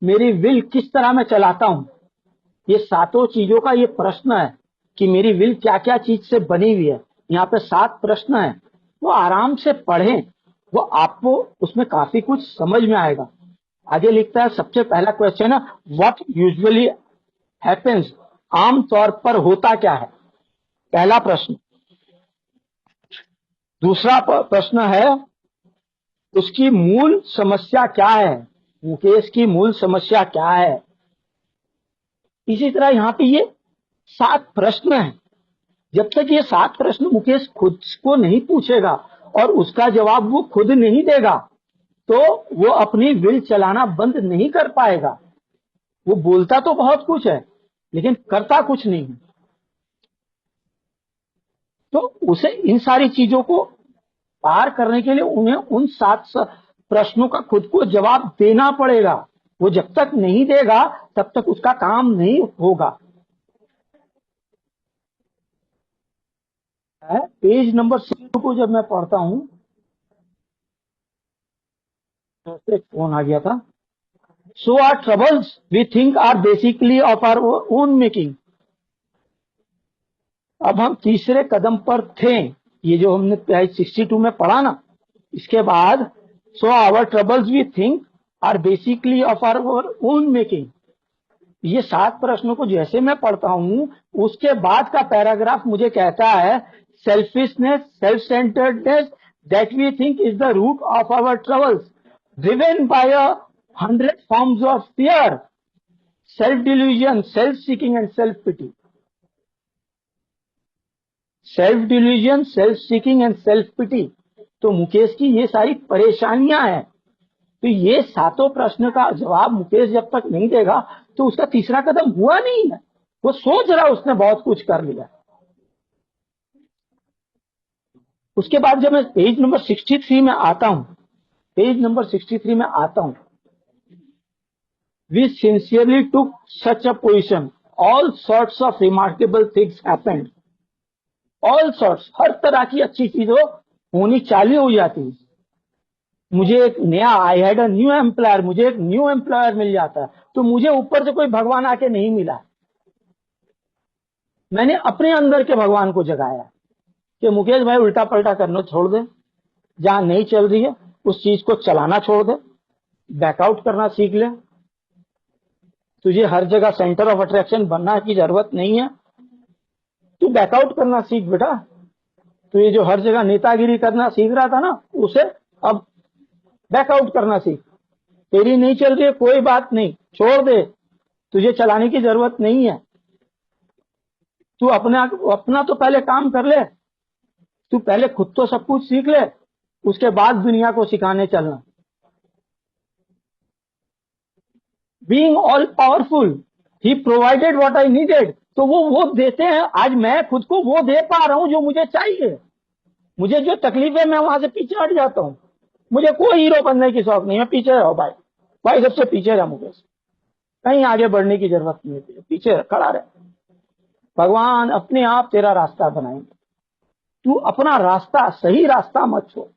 मेरी विल किस तरह मैं चलाता हूं, ये 7 चीजों का ये प्रश्न है कि मेरी विल क्या क्या चीज से बनी हुई है। यहाँ पे 7 प्रश्न है, वो आराम से पढ़ें, वो आपको उसमें काफी कुछ समझ में आएगा। आगे लिखता है, सबसे पहला क्वेश्चन है, व्हाट यूजुअली हैपेंस, आमतौर पर होता क्या है? पहला प्रश्न। दूसरा प्रश्न है, उसकी मूल समस्या क्या है? मुकेश की मूल समस्या क्या है? इसी तरह यहाँ पे ये 7 प्रश्न हैं। जब तक ये 7 प्रश्न मुकेश खुद को नहीं पूछेगा और उसका जवाब वो खुद नहीं देगा, तो वो अपनी विल चलाना बंद नहीं कर पाएगा। वो बोलता तो बहुत कुछ है लेकिन करता कुछ नहीं है। तो उसे इन सारी चीजों को पार करने के लिए उन्हें उन 7 प्रश्नों का खुद को जवाब देना पड़ेगा। वो जब तक नहीं देगा तब तक उसका काम नहीं होगा। पेज नंबर 6 को जब मैं पढ़ता हूं, एक फोन आ गया था। So our troubles we think are basically of our own making. अब हम तीसरे कदम पर थे, ये जो हमने पेज 62 में पढ़ा ना, इसके बाद so our troubles we think are basically of our own making। ये 7 प्रश्नों को जैसे मैं पढ़ता हूं, उसके बाद का पैराग्राफ मुझे कहता है selfishness, self-centeredness that we think is the root of our troubles, driven by 100 forms of fear, self-delusion, self-seeking and self-pity. Self-delusion, self-seeking and self-pity. तो मुकेश की ये सारी परेशानियां हैं। तो ये सातों प्रश्न का जवाब मुकेश जब तक नहीं देगा तो उसका तीसरा कदम हुआ नहीं है। वो सोच रहा उसने बहुत कुछ कर लिया। उसके बाद जब मैं पेज नंबर 63 में आता हूं, we sincerely took such a position. All sorts of remarkable things happened. All sorts, हर तरह की अच्छी चीजों होनी चालू हो जाती। मुझे एक नया I had a new employer, मुझे एक न्यू एम्प्लॉयर मिल जाता है। तो मुझे ऊपर से कोई भगवान आके नहीं मिला, मैंने अपने अंदर के भगवान को जगाया कि मुकेश भाई उल्टा पलटा करना छोड़ दे, जहां नहीं चल रही है उस चीज को चलाना छोड़ दे, बैकआउट करना सीख ले। तुझे हर जगह सेंटर ऑफ अट्रैक्शन बनना की जरूरत नहीं है, तू बैकआउट करना सीख बेटा। तो ये जो हर जगह नेतागिरी करना सीख रहा था ना, उसे अब बैकआउट करना सीख। तेरी नहीं चल रही है कोई बात नहीं, छोड़ दे, तुझे चलाने की जरूरत नहीं है। तू अपना तो पहले काम कर ले, तू पहले खुद तो सब कुछ सीख ले, उसके बाद दुनिया को सिखाने चलना। Being all powerful, he provided what I needed. तो वो देते हैं। आज मैं खुद को वो दे पा रहा हूं जो मुझे चाहिए। मुझे जो तकलीफ है मैं वहां से पीछे हट जाता हूं। मुझे कोई हीरो बनने की शौक नहीं है, पीछे रहो भाई सबसे पीछे रहा मुकेश, कहीं आगे बढ़ने की जरूरत नहीं है, पीछे खड़ा रहे। भगवान अपने आप तेरा रास्ता बनाएंगे, तू अपना रास्ता, सही रास्ता मत छोड़।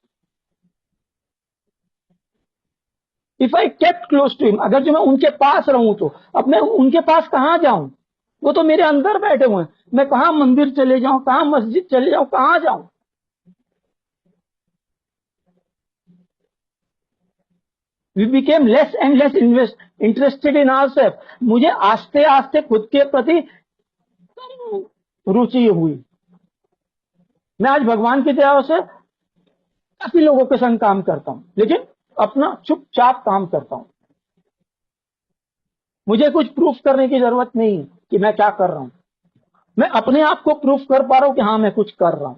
If I kept close to him, अगर जो मैं उनके पास रहूं तो अब मैं उनके पास कहां जाऊं? वो तो मेरे अंदर बैठे हुए हैं। मैं कहां मंदिर चले जाऊं, कहां मस्जिद चले जाऊं, कहां जाऊं? We became less and less interested in ourselves. मुझे आस्ते आस्ते खुद के प्रति रुचि हुई। मैं आज भगवान की दया से काफी लोगों के संग काम करता हूं, लेकिन अपना चुपचाप काम करता हूं। मुझे कुछ प्रूफ करने की जरूरत नहीं है कि मैं क्या कर रहा हूं। मैं अपने आप को प्रूफ कर पा रहा हूं कि हाँ मैं कुछ कर रहा हूं।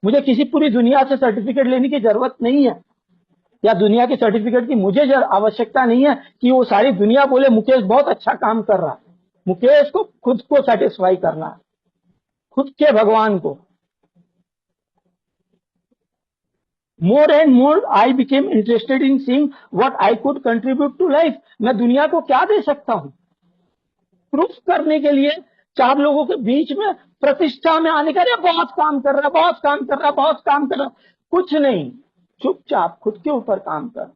मुझे किसी पूरी दुनिया से सर्टिफिकेट लेने की जरूरत नहीं है, या दुनिया के सर्टिफिकेट की मुझे आवश्यकता नहीं है कि वो सारी दुनिया बोले मुकेश बहुत अच्छा काम कर रहा है। मुकेश को खुद को सेटिस्फाई करना है, खुद के भगवान को। More and more I became interested in seeing what I could contribute to life. मैं दुनिया को क्या दे सकता हूं? प्रूफ करने के लिए चार लोगों के बीच में प्रतिष्ठा में आने का, बहुत काम कर रहा, बहुत काम कर रहा, बहुत काम कर रहा, कुछ नहीं। चुपचाप खुद के ऊपर काम कर।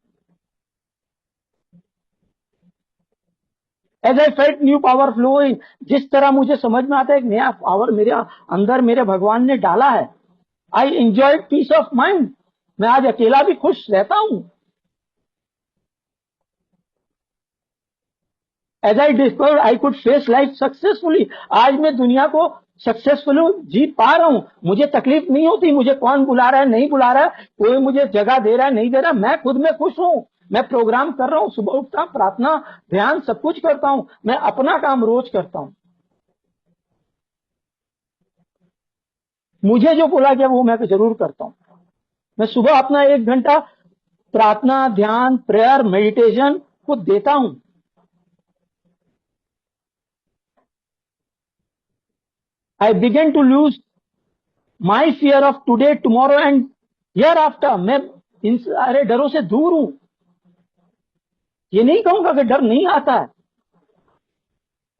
As I felt new power flowing, जिस तरह मुझे समझ में आता है एक नया पावर मेरे अंदर मेरे भगवान ने डाला है। I enjoy peace of mind, मैं आज अकेला भी खुश रहता हूं। As I discover I could face life successfully, आज मैं दुनिया को सक्सेसफुल जी पा रहा हूं। मुझे तकलीफ नहीं होती मुझे कौन बुला रहा है नहीं बुला रहा है, कोई मुझे जगह दे रहा है नहीं दे रहा, मैं खुद में खुश हूं। मैं प्रोग्राम कर रहा हूं, सुबह उठता हूं, प्रार्थना ध्यान सब कुछ करता हूं। मैं अपना काम रोज करता हूं। मुझे जो बोला गया वो मैं जरूर करता हूं। मैं सुबह अपना 1 घंटा प्रार्थना ध्यान प्रेयर मेडिटेशन को देता हूं। I began to lose my fear of today, tomorrow and hereafter. मैं इन सारे डरों से दूर हूं। ये नहीं कहूंगा कि डर नहीं आता है,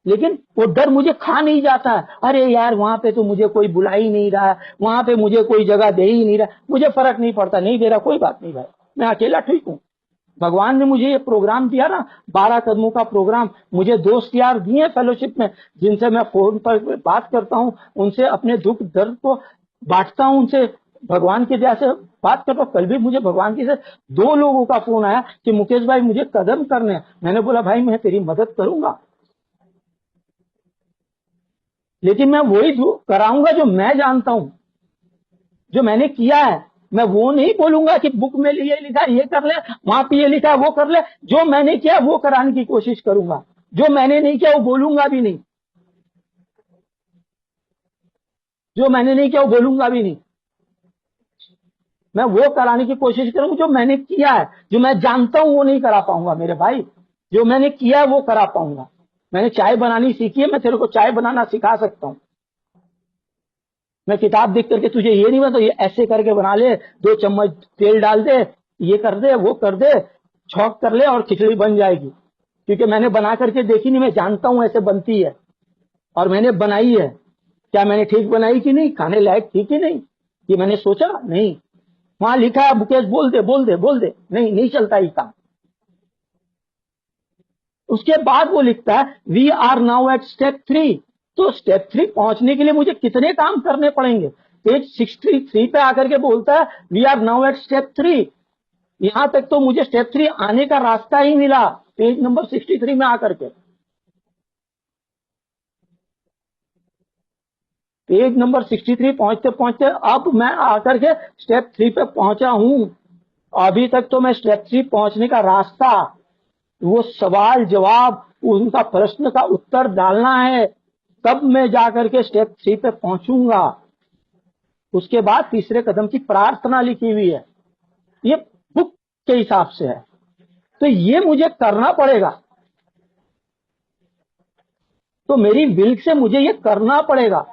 लेकिन वो डर मुझे खा नहीं जाता है। अरे यार वहां पे तो मुझे कोई बुला ही नहीं रहा है, वहां पे मुझे कोई जगह दे ही नहीं रहा, मुझे फर्क नहीं पड़ता, नहीं दे रहा कोई बात नहीं भाई, मैं अकेला ठीक हूं। भगवान ने मुझे ये प्रोग्राम दिया ना, 12 कदमों का प्रोग्राम। मुझे दोस्त यार दिए फेलोशिप में, जिनसे मैं फोन पर बात करता हूं, उनसे अपने दुख दर्द को बांटता हूं, उनसे भगवान के जैसे बात करता हूं। कल भी मुझे भगवान की से 2 लोगों का फोन आया कि मुकेश भाई मुझे कदम करने हैं। मैंने बोला भाई मैं तेरी मदद करूंगा, लेकिन मैं वही कराऊंगा जो मैं जानता हूं। जो मैंने किया है मैं वो नहीं बोलूंगा कि बुक में ये लिखा है ये कर ले, वहां पे ये लिखा है वो कर ले। जो मैंने किया वो कराने की कोशिश करूंगा, जो मैंने नहीं किया वो बोलूंगा भी नहीं, जो मैंने नहीं किया वो बोलूंगा भी नहीं। मैं वो कराने की कोशिश करूंगा जो मैंने किया है। जो मैं जानता हूं वो नहीं करा पाऊंगा मेरे भाई, जो मैंने किया है वो करा पाऊंगा। मैंने चाय बनानी सीखी है, मैं तेरे को चाय बनाना सिखा सकता हूं। मैं किताब देख करके तुझे ये नहीं बता ये ऐसे करके बना ले, 2 चम्मच तेल डाल दे, ये कर दे वो कर दे, छौंक कर ले और खिचड़ी बन जाएगी। क्योंकि मैंने बना करके देखी नहीं, मैं जानता हूं ऐसे बनती है और मैंने बनाई है। क्या मैंने ठीक बनाई कि नहीं, खाने लायक थी कि नहीं, ये मैंने सोचा नहीं। वहां लिखा है मुकेश बोल दे बोल दे बोल दे, नहीं नहीं चलता ये काम। उसके बाद वो लिखता है we are now at step 3। तो स्टेप 3 पहुंचने के लिए मुझे कितने काम करने पड़ेंगे। पेज 63 पे आकर के बोलता है we are now at step 3। यहां तक तो मुझे स्टेप 3 आने का रास्ता ही मिला पेज नंबर 63 में आकर के। पेज नंबर 63 पहुंचते पहुंचते अब मैं आकर के स्टेप 3 पे पहुंचा हूं। अभी तक तो मैं स्टेप 3 पहुंचने का रास्ता, वो सवाल जवाब, उनका प्रश्न का उत्तर डालना है, तब मैं जाकर के स्टेप 3 पे पहुंचूंगा। उसके बाद तीसरे कदम की प्रार्थना लिखी हुई है, ये बुक के हिसाब से है, तो ये मुझे करना पड़ेगा। तो मेरी विल से मुझे ये करना पड़ेगा।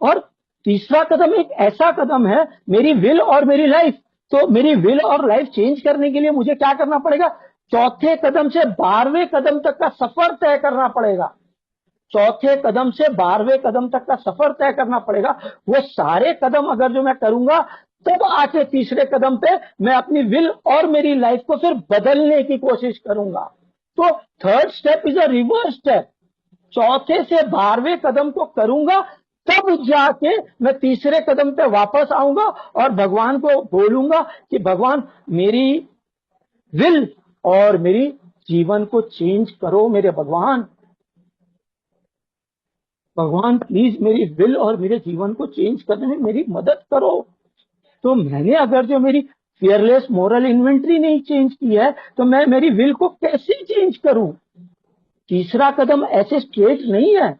और तीसरा कदम एक ऐसा कदम है, मेरी विल और मेरी लाइफ। तो मेरी विल और लाइफ चेंज करने के लिए मुझे क्या करना पड़ेगा, चौथे कदम से 12वें कदम तक का सफर तय करना पड़ेगा। चौथे कदम से 12वें कदम तक का सफर तय करना पड़ेगा। वो सारे कदम अगर जो मैं करूंगा तब आके तीसरे कदम पे मैं अपनी विल और मेरी लाइफ को फिर बदलने की कोशिश करूंगा। तो third step is a reverse step. चौथे से 12वें कदम को करूंगा तब जाके मैं तीसरे कदम पे वापस आऊंगा और भगवान को बोलूंगा कि भगवान मेरी विल और मेरी जीवन को चेंज करो। मेरे भगवान, भगवान प्लीज मेरी विल और मेरे जीवन को चेंज करने में मेरी मदद करो। तो मैंने अगर जो मेरी फियरलेस मोरल इन्वेंट्री नहीं चेंज की है तो मैं मेरी विल को कैसे चेंज करूं। तीसरा कदम ऐसे स्ट्रेट नहीं है।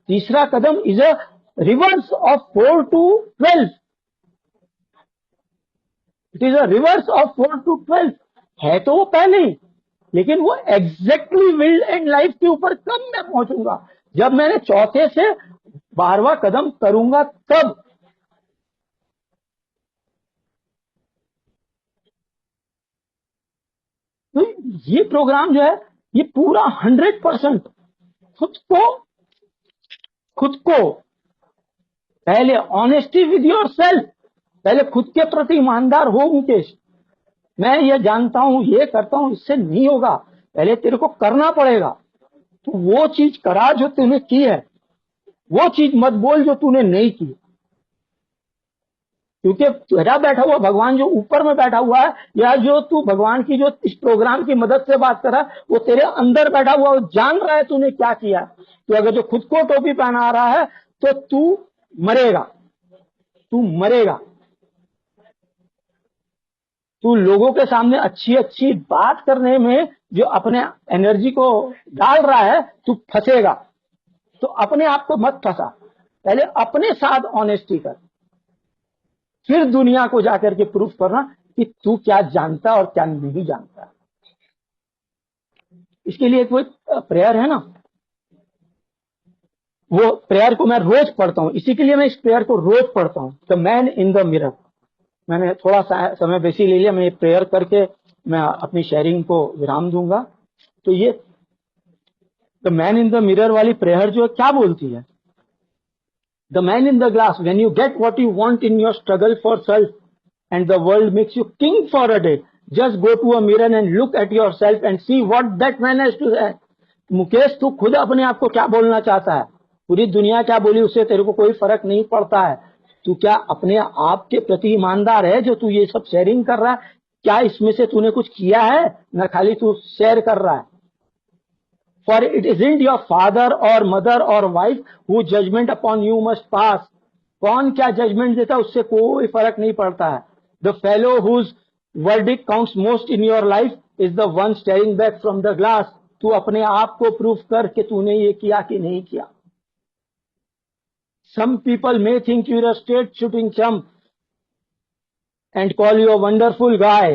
तीसरा कदम is a reverse of 4 to 12। It is a reverse of 4 to 12। है तो वो पहले ही, लेकिन वो एग्जैक्टली विल एंड लाइफ के ऊपर कब मैं पहुंचूंगा, जब मैंने चौथे से 12वां कदम करूंगा तब। तो ये प्रोग्राम जो है ये पूरा 100% खुद को पहले ऑनेस्टी विद योर सेल्फ, पहले खुद के प्रति ईमानदार हो मुकेश। मैं ये जानता हूं ये करता हूं इससे नहीं होगा, पहले तेरे को करना पड़ेगा। तो वो चीज करा जो तूने की है, वो चीज मत बोल जो तूने नहीं की। क्योंकि तेरा बैठा हुआ भगवान जो ऊपर में बैठा हुआ है, या जो तू भगवान की जो इस प्रोग्राम की मदद से बात कर रहा है, वो तेरे अंदर बैठा हुआ, वो जान रहा है तूने क्या किया। तो अगर जो खुद को टोपी पहना रहा है तो तू मरेगा, तू मरेगा। तू लोगों के सामने अच्छी अच्छी बात करने में जो अपने एनर्जी को डाल रहा है, तू फंसेगा। तो अपने आप को मत फंसा, पहले अपने साथ ऑनेस्टी कर, फिर दुनिया को जाकर के प्रूफ करना कि तू क्या जानता और क्या नहीं जानता। इसके लिए कोई प्रेयर है ना, वो प्रेयर को मैं रोज पढ़ता हूं। इसी के लिए मैं इस प्रेयर को रोज पढ़ता हूं, the man in the mirror. मैंने थोड़ा सा समय बेसी ले लिया, मैं ये प्रेयर करके मैं अपनी शेयरिंग को विराम दूंगा। तो ये the man in the mirror वाली प्रेयर जो है क्या बोलती है, the man in the glass, when you get what you want in your struggle for self and the world makes you king for a day, just go to a mirror and look at yourself and see what that man has to say। Mukesh तू खुद अपने आप को क्या बोलना चाहता है, पूरी दुनिया क्या बोली उससे तेरे को कोई फर्क नहीं पड़ता है। तू क्या अपने आप के प्रति ईमानदार है जो तू ये सब शेयरिंग कर रहा है? क्या इसमें से तूने कुछ किया है, न खाली तू शेयर कर रहा है। For it isn't your father or mother or wife whose judgment upon you must pass, कौन क्या जजमेंट देता है उससे कोई फर्क नहीं पड़ता है। The fellow whose verdict counts most in your life is the one staring back from the glass. तू अपने आप को प्रूफ कर कि तूने ये किया कि नहीं किया। Some people may think you're a straight shooting chump and call you a wonderful guy,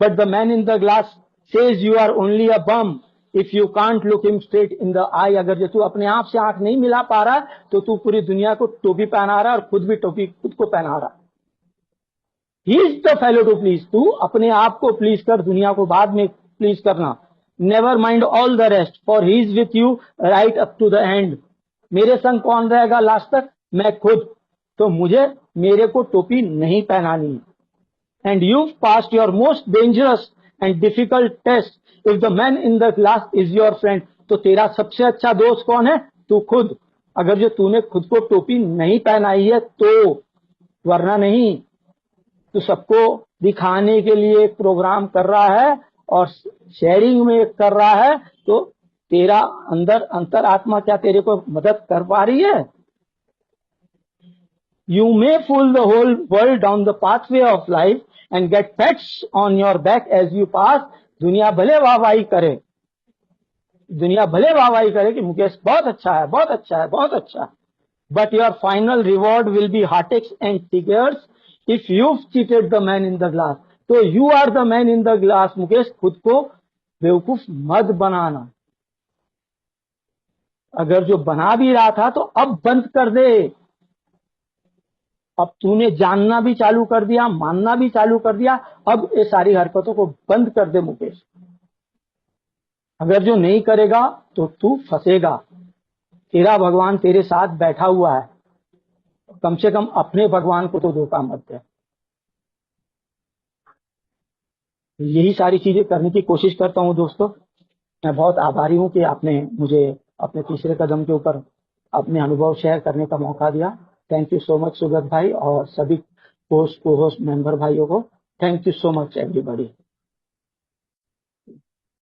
but the man in the glass says you are only a bum if you can't look him straight in the eye। अगर जो तू अपने आप से आंख नहीं मिला पा रहा तो तू पूरी दुनिया को टोपी पहना रहा है और खुद भी टोपी खुद को पहना रहा। He is the fellow to please. तू अपने आप को प्लीज कर, दुनिया को बाद में प्लीज करना। Never mind all the rest for he is with you right up to the end. मेरे संग कौन रहेगा लास्ट तक? मैं खुद। तो मुझे मेरे को टोपी नहीं पहनानी। And you've passed your most dangerous and difficult test if the man in the glass is your friend। तो तेरा सबसे अच्छा दोस्त कौन है? तू खुद। अगर जो तूने खुद को टोपी नहीं पहनाई है तो, वरना नहीं। तू सबको दिखाने के लिए एक प्रोग्राम कर रहा है और शेयरिंग में कर रहा है, तो तेरा अंदर अंतरात्मा क्या तेरे को मदद कर पा रही है? You may fool the whole world down the pathway of life and get pats on your back as you pass। दुनिया भले वाहवाही करे, दुनिया भले वाहवाही करे कि मुकेश बहुत अच्छा है, बहुत अच्छा है, बहुत अच्छा है, but your final reward will be heartaches and tears if you've cheated the man in the glass। तो you are the man in the glass। Mukesh, खुद को बेवकूफ मत बनाना। अगर जो बना भी रहा था तो अब बंद कर दे। अब तूने जानना भी चालू कर दिया, मानना भी चालू कर दिया, अब ये सारी हरकतों को बंद कर दे मुकेश। अगर जो नहीं करेगा तो तू फंसेगा। तेरा भगवान तेरे साथ बैठा हुआ है, कम से कम अपने भगवान को तो धोखा मत दे। यही सारी चीजें करने की कोशिश करता हूं दोस्तों। मैं बहुत आभारी हूं कि आपने मुझे अपने तीसरे कदम के ऊपर अपने अनुभव शेयर करने का मौका दिया। Thank you so much Sugat भाई और सभी होस्ट को होस्ट मेंबर भाइयों को। Thank you so much everybody.